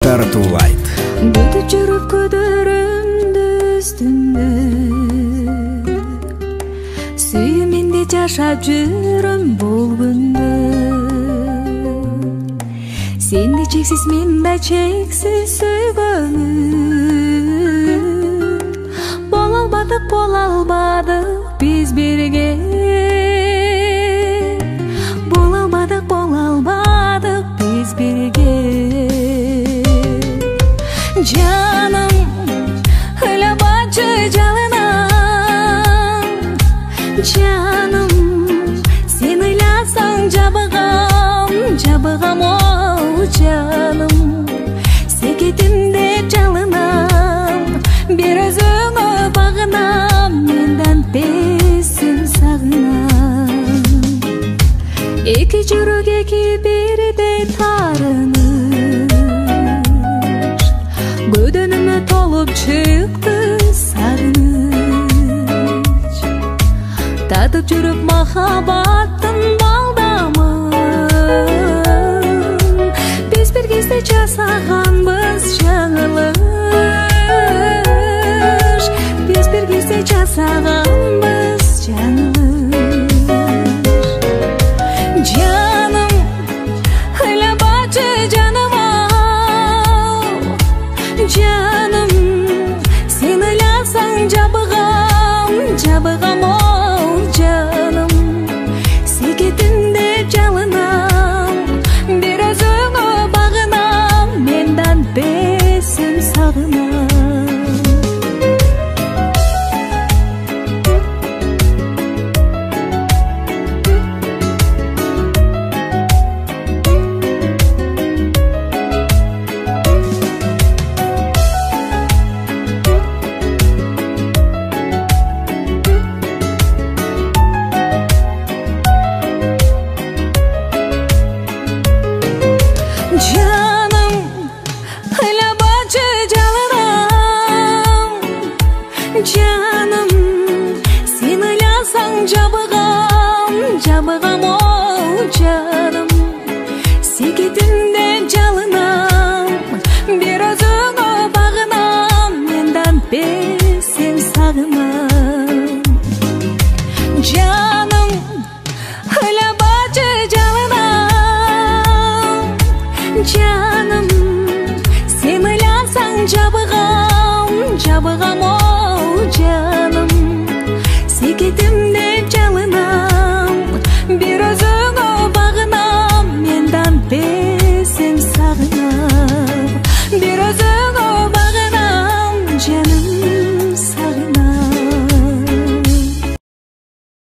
Ошондуктар туулайт. Бүтүп жүрүп көдөрүмдү үстүмдө, сүйүмүндө жашап жүрөм бул күндө. Сенди чексиз мен да чексиз сүйгөнүм, боло албадык биз бирге. Боло албадык биз бирге. Жаным, ыйлабачы жалынан. Жаным, сен ыйласаң жабыгам ол жаным. Секетимде жалынам, бир өзүңө багынам, менден бесин сагынам. Эки жүрөк эки бирдей тарыныш, бөдөнүмө толуп чыкты сагыныч. Татып жүрүп махаббаттын балдамын, биз бир кезде жасаганбыз жаңылыш. Биз бир кезде жасаганбыз жаңылыш.